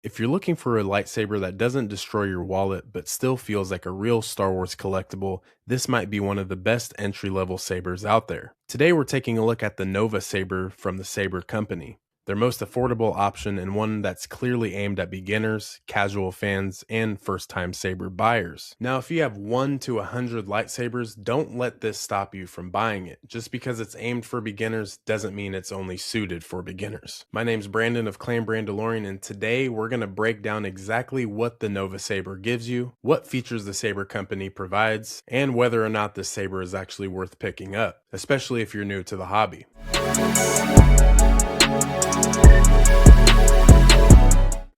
If you're looking for a lightsaber that doesn't destroy your wallet but still feels like a real Star Wars collectible, this might be one of the best entry-level sabers out there. Today we're taking a look at the Nova Saber from the Saber Company. Their most affordable option and one that's clearly aimed at beginners, casual fans, and first-time saber buyers. Now, if you have 1 to 100 lightsabers, don't let this stop you from buying it. Just because it's aimed for beginners doesn't mean it's only suited for beginners. My name's Brandon of CLANBRANDOLORIAN, and today we're going to break down exactly what the Nova Saber gives you, what features the Saber Company provides, and whether or not this saber is actually worth picking up, especially if you're new to the hobby.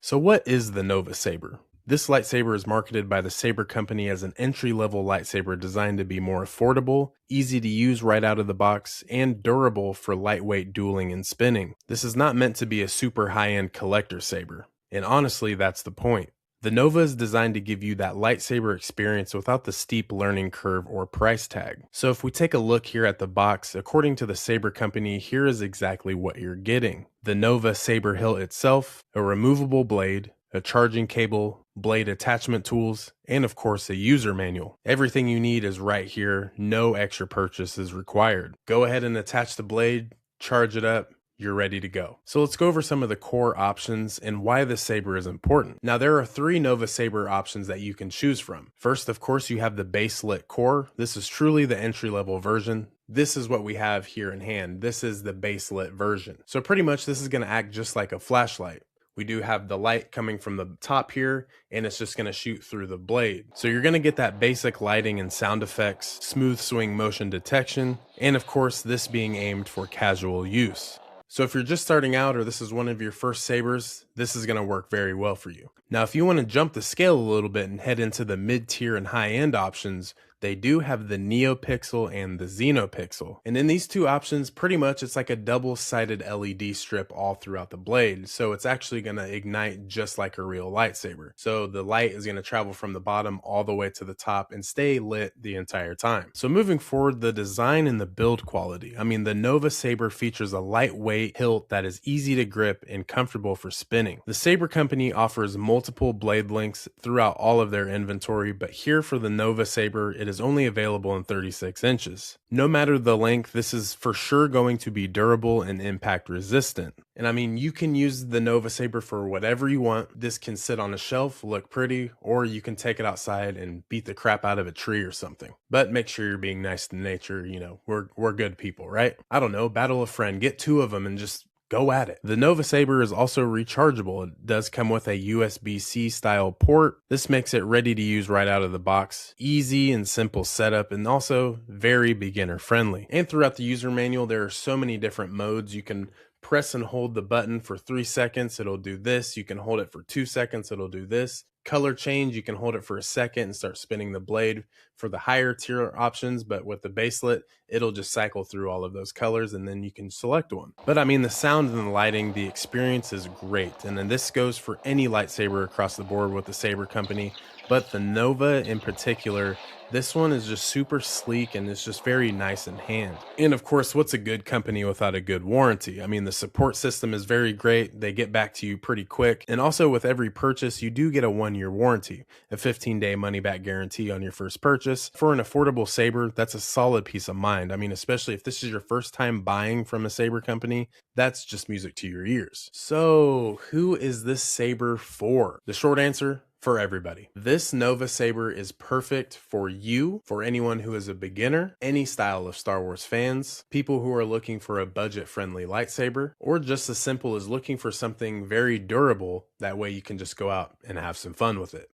So what is the Nova Saber? This lightsaber is marketed by the Saber Company as an entry-level lightsaber designed to be more affordable, easy to use right out of the box, and durable for lightweight dueling and spinning. This is not meant to be a super high-end collector saber, and honestly, that's the point. The Nova is designed to give you that lightsaber experience without the steep learning curve or price tag. So if we take a look here at the box, according to the Saber Company, here is exactly what you're getting. The Nova Saber hilt itself, a removable blade, a charging cable, blade attachment tools, and of course a user manual. Everything you need is right here, no extra purchase is required. Go ahead and attach the blade, charge it up, you're ready to go. So let's go over some of the core options and why the saber is important. Now there are 3 Nova Saber options that you can choose from. First, of course, you have the base lit core. This is truly the entry-level version. This is what we have here in hand. This is the base lit version. So pretty much this is going to act just like a flashlight. We do have the light coming from the top here, and it's just going to shoot through the blade. So you're going to get that basic lighting and sound effects, smooth swing motion detection, and of course this being aimed for casual use. So if you're just starting out or this is one of your first sabers, this is going to work very well for you. Now if you want to jump the scale a little bit and head into the mid-tier and high-end options, they do have the NeoPixel and the XenoPixel. And in these two options, pretty much it's like a double-sided LED strip all throughout the blade. So it's actually going to ignite just like a real lightsaber. So the light is going to travel from the bottom all the way to the top and stay lit the entire time. So moving forward, the design and the build quality. I mean, the Nova Saber features a lightweight hilt that is easy to grip and comfortable for spinning. The Saber Company offers multiple blade lengths throughout all of their inventory, but here for the Nova Saber, it is only available in 36 inches. No matter the length, this is for sure going to be durable and impact resistant. And I mean, you can use the Nova Saber for whatever you want. This can sit on a shelf, look pretty, or you can take it outside and beat the crap out of a tree or something. But make sure you're being nice to nature, you know, we're good people, right? I don't know, battle a friend, get 2 of them and just go at it. The Nova Saber is also rechargeable. It does come with a USB-C style port. This makes it ready to use right out of the box. Easy and simple setup, and also very beginner friendly. And throughout the user manual, there are so many different modes. You can press and hold the button for 3 seconds, it'll do this. You can hold it for 2 seconds, it'll do this. Color change, you can hold it for a second and start spinning the blade for the higher tier options, but with the baselet, it'll just cycle through all of those colors and then you can select one. But I mean, the sound and the lighting, the experience is great. And then this goes for any lightsaber across the board with the Saber Company, but the Nova in particular, this one is just super sleek and it's just very nice in hand. And of course, what's a good company without a good warranty? I mean, the support system is very great. They get back to you pretty quick. And also with every purchase, you do get a 1-year warranty, a 15-day money-back guarantee on your first purchase. For an affordable saber, that's a solid peace of mind. I mean, especially if this is your first time buying from a Saber Company, that's just music to your ears. So who is this saber for? The short answer, for everybody. This Nova Saber is perfect for you, for anyone who is a beginner, any style of Star Wars fans, people who are looking for a budget-friendly lightsaber, or just as simple as looking for something very durable. That way you can just go out and have some fun with it.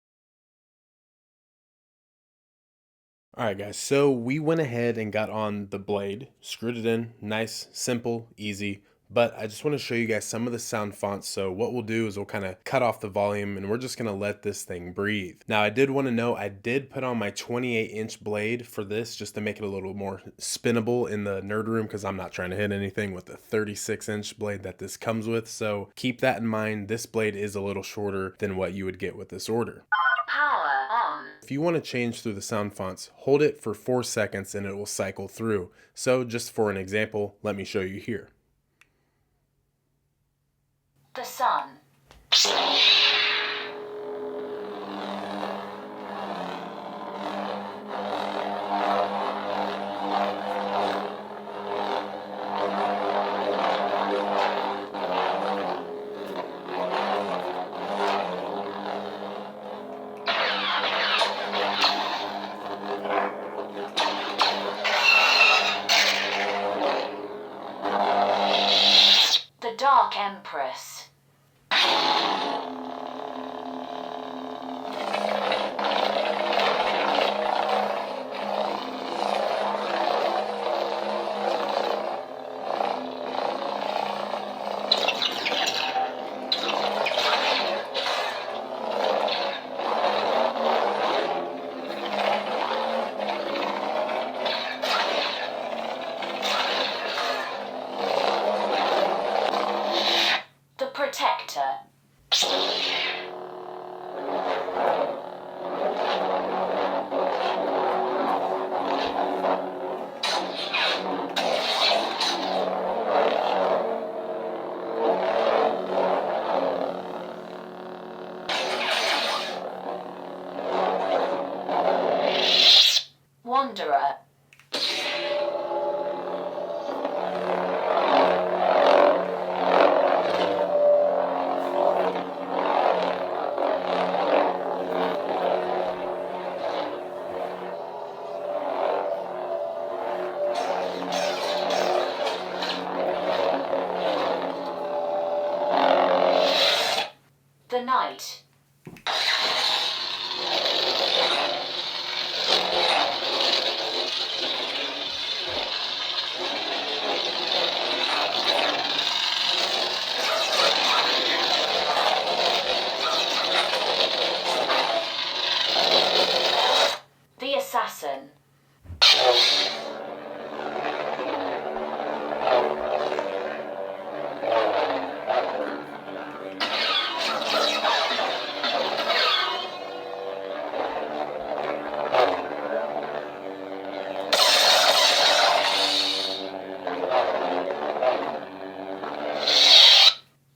Alright guys, so we went ahead and got on the blade, screwed it in, nice, simple, easy. But I just want to show you guys some of the sound fonts. So what we'll do is we'll kind of cut off the volume and we're just going to let this thing breathe. Now I did want to know, I did put on my 28-inch blade for this just to make it a little more spinnable in the nerd room, because I'm not trying to hit anything with the 36-inch blade that this comes with. So keep that in mind. This blade is a little shorter than what you would get with this order. Power on. If you want to change through the sound fonts, hold it for 4 seconds and it will cycle through. So just for an example, let me show you here. The sun. Dark Empress. The Protector. Wanderer. The Knight. The Assassin.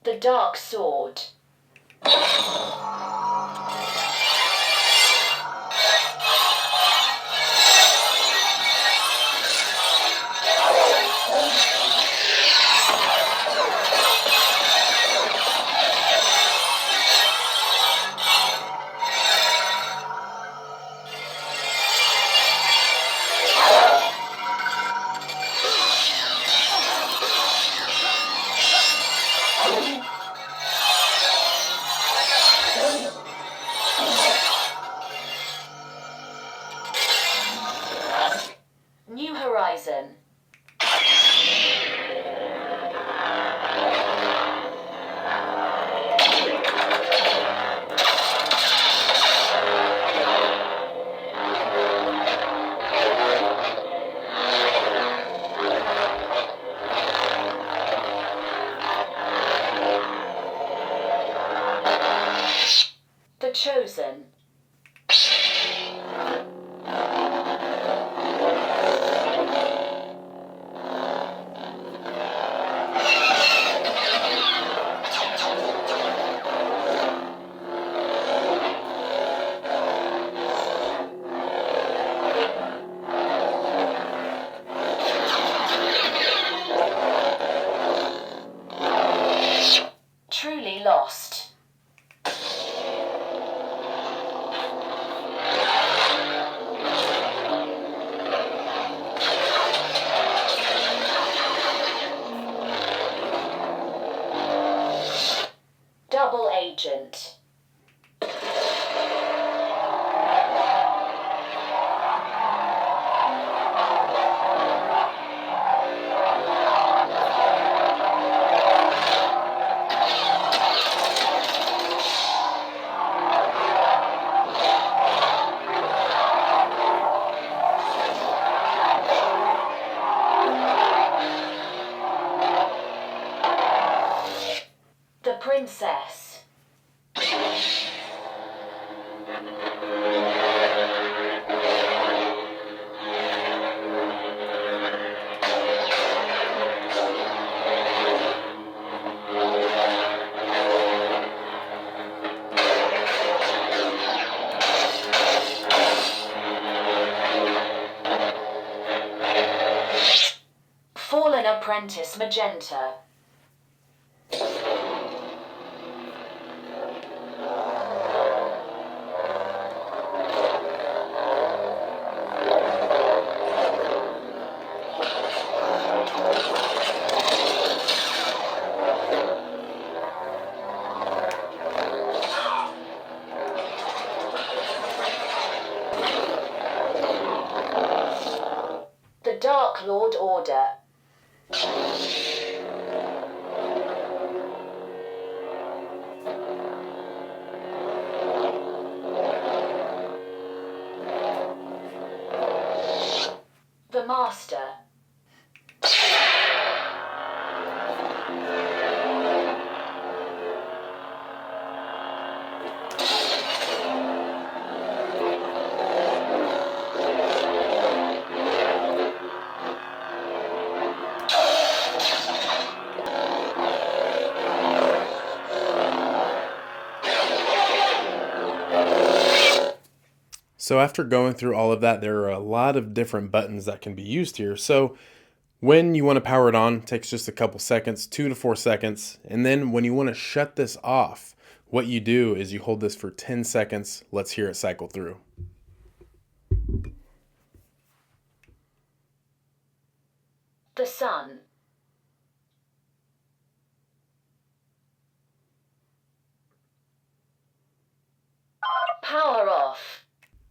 The Dark Sword. New Horizon. The Chosen. Truly Lost. Double Agent. The Princess. Fallen Apprentice Magenta. order. The Master. So after going through all of that, there are a lot of different buttons that can be used here. So when you want to power it on, it takes just a couple seconds, 2 to 4 seconds. And then when you want to shut this off, what you do is you hold this for 10 seconds. Let's hear it cycle through. The sun. Power off.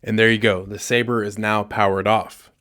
And there you go. The Saber is now powered off.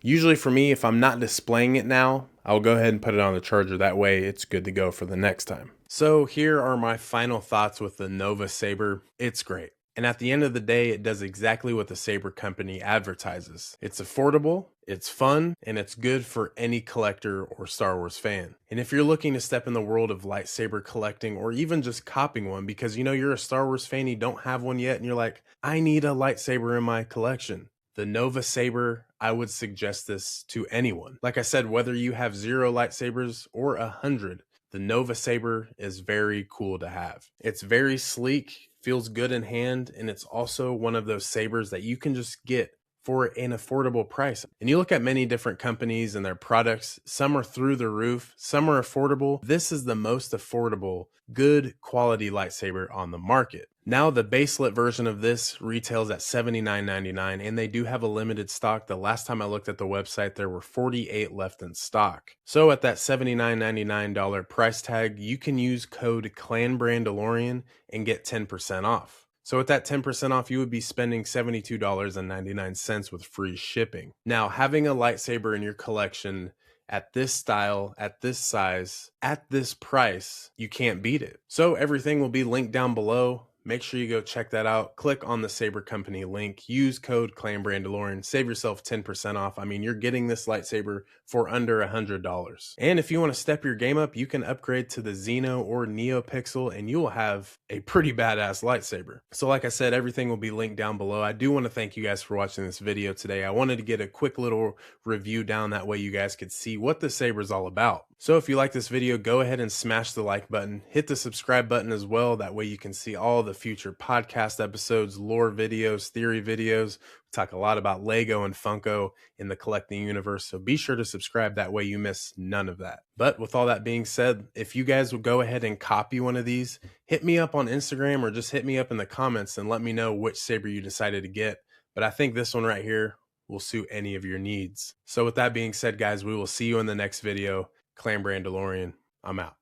Usually for me, if I'm not displaying it now, I'll go ahead and put it on the charger. That way it's good to go for the next time. So here are my final thoughts with the Nova Saber. It's great. And at the end of the day, it does exactly what the Saber company advertises. It's affordable, it's fun, and it's good for any collector or Star Wars fan. And if you're looking to step in the world of lightsaber collecting or even just copying one because you know you're a Star Wars fan, you don't have one yet, and you're like, I need a lightsaber in my collection. The Nova Saber, I would suggest this to anyone. Like I said, whether you have 0 lightsabers or 100, the Nova Saber is very cool to have. It's very sleek, feels good in hand, and it's also one of those sabers that you can just get for an affordable price. And you look at many different companies and their products, some are through the roof, some are affordable. This is the most affordable, good quality lightsaber on the market. Now the baselit version of this retails at $79.99 and they do have a limited stock. The last time I looked at the website, there were 48 left in stock. So at that $79.99 price tag, you can use code CLANBRANDOLORIAN and get 10% off. So at that 10% off, you would be spending $72.99 with free shipping. Now, having a lightsaber in your collection at this style, at this size, at this price, you can't beat it. So everything will be linked down below. Make sure you go check that out. Click on the Saber Company link. Use code CLANBRANDOLORIAN. Save yourself 10% off. I mean, you're getting this lightsaber for under $100. And if you want to step your game up, you can upgrade to the Xeno or NeoPixel and you will have a pretty badass lightsaber. So like I said, everything will be linked down below. I do want to thank you guys for watching this video today. I wanted to get a quick little review down, that way you guys could see what the Saber is all about. So if you like this video, go ahead and smash the like button, hit the subscribe button as well. That way you can see all the future podcast episodes, lore videos, theory videos. We talk a lot about Lego and Funko in the collecting universe. So be sure to subscribe. That way you miss none of that. But with all that being said, if you guys will go ahead and copy one of these, hit me up on Instagram or just hit me up in the comments and let me know which Saber you decided to get. But I think this one right here will suit any of your needs. So with that being said, guys, we will see you in the next video. CLANBRANDOLORIAN, I'm out.